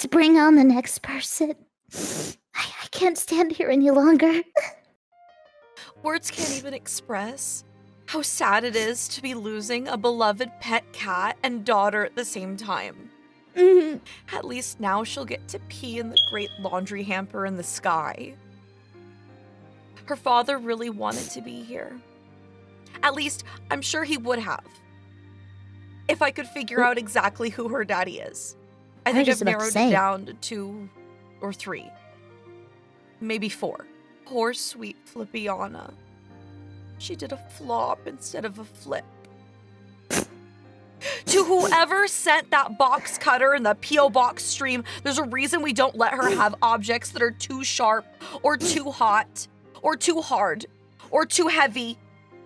Let's bring on the next person. I can't stand here any longer. Words can't even express how sad it is to be losing a beloved pet cat and daughter at the same time. At least now she'll get to pee in the great laundry hamper in the sky. Her father really wanted to be here. At least, I'm sure he would have. If I could figure out exactly who her daddy is. I think I've narrowed it down to 2 or 3. Maybe 4. Poor sweet Filiana. She did a flop instead of a flip. To whoever sent that box cutter in the P.O. Box stream, there's a reason we don't let her have objects that are too sharp, or too hot, or too hard, or too heavy,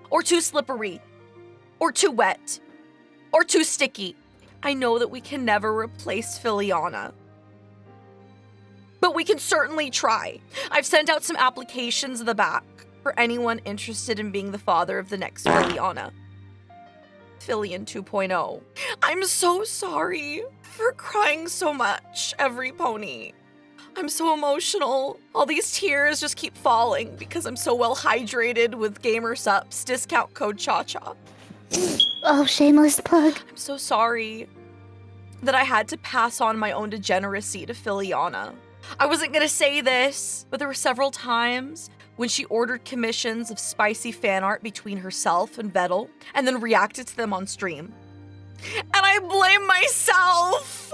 or too slippery, or too wet, or too sticky. I know that we can never replace Filiana, but we can certainly try. I've sent out some applications in the back for anyone interested in being the father of the next Filiana. Filian 2.0. I'm so sorry for crying so much, every pony. I'm so emotional. All these tears just keep falling because I'm so well hydrated with Gamer Sups, discount code CHA-CHA. Oh, shameless plug. I'm so sorry that I had to pass on my own degeneracy to Filiana. I wasn't gonna say this, but there were several times when she ordered commissions of spicy fan art between herself and Vedal, and then reacted to them on stream. And I blame myself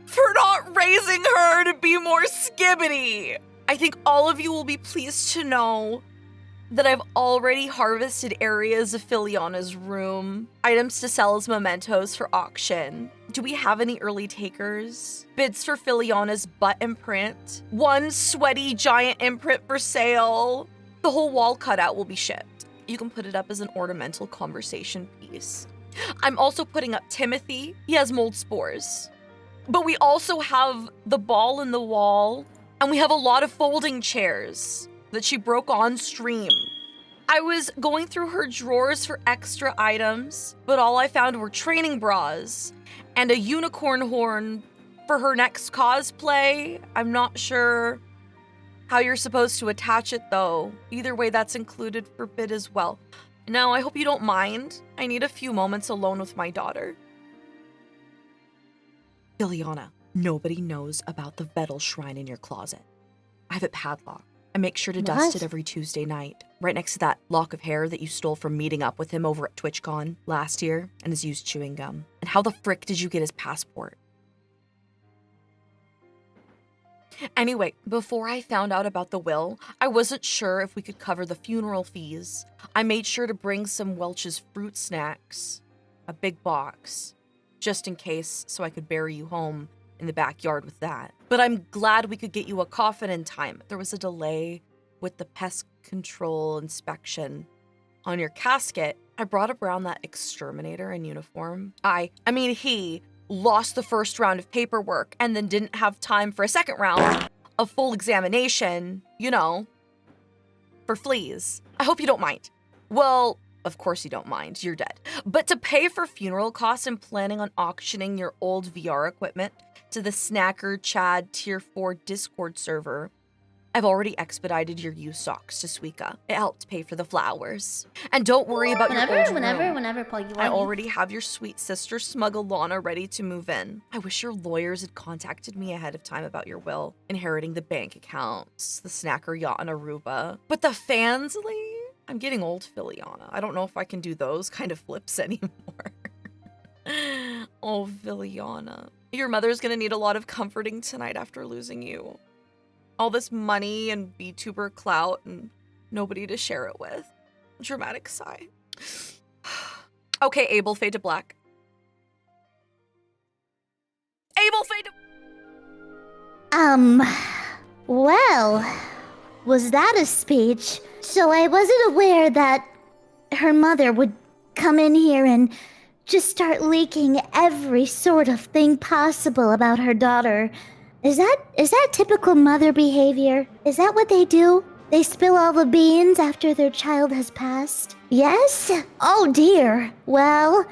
for not raising her to be more skibbity. I think all of you will be pleased to know that I've already harvested areas of Filiana's room, items to sell as mementos for auction. Do we have any early takers? Bids for Filiana's butt imprint. 1 sweaty giant imprint for sale. The whole wall cutout will be shipped. You can put it up as an ornamental conversation piece. I'm also putting up Timothy. He has mold spores. But we also have the ball in the wall, and we have a lot of folding chairs that she broke on stream. I was going through her drawers for extra items, but all I found were training bras and a unicorn horn for her next cosplay. I'm not sure how you're supposed to attach it though. Either way, that's included for bid as well. Now, I hope you don't mind. I need a few moments alone with my daughter. Filiana, nobody knows about the Vedal Shrine in your closet. I have it padlocked. I make sure to dust it every Tuesday night, right next to that lock of hair that you stole from meeting up with him over at TwitchCon last year and his used chewing gum. And how the frick did you get his passport? Anyway, before I found out about the will, I wasn't sure if we could cover the funeral fees. I made sure to bring some Welch's fruit snacks, a big box, just in case, so I could bury you home in the backyard with that. But I'm glad we could get you a coffin in time. There was a delay with the pest control inspection on your casket. I brought around that exterminator in uniform. I mean, he lost the first round of paperwork and then didn't have time for a second round of full examination, you know, for fleas. I hope you don't mind. Well, of course you don't mind, you're dead. But to pay for funeral costs, I'm planning on auctioning your old VR equipment to the Snacker Chad Tier 4 Discord server. I've already expedited your used socks to Suika. It helped pay for the flowers. And don't worry about your old room. Whenever, Paul, you want I already have your sweet sister Smuggalana ready to move in. I wish your lawyers had contacted me ahead of time about your will, inheriting the bank accounts, the Snacker yacht in Aruba. But the Fansley? I'm getting old, Filiana. I don't know if I can do those kind of flips anymore. Oh, Filiana. Your mother's gonna need a lot of comforting tonight after losing you. All this money and VTuber clout and nobody to share it with. Dramatic sigh. Okay, Abel, fade to black. Abel, fade to... Well, was that a speech? So I wasn't aware that her mother would come in here and just start leaking every sort of thing possible about her daughter. Is that typical mother behavior? Is that what they do? They spill all the beans after their child has passed? Yes? Oh dear. Well,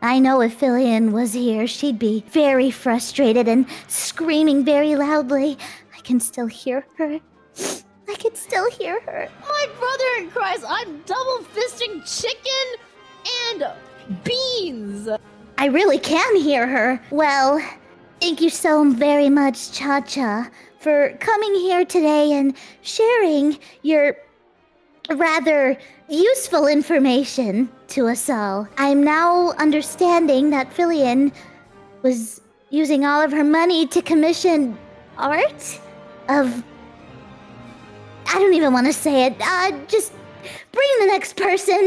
I know if Filian was here, she'd be very frustrated and screaming very loudly. I can still hear her. I can still hear her. My brother in Christ, I'm double fisting chicken and beans. I really can hear her. Well, thank you so very much, Cha-Cha, for coming here today and sharing your rather useful information to us all. I'm now understanding that Filian was using all of her money to commission art of... I don't even want to say it. Just bring the next person.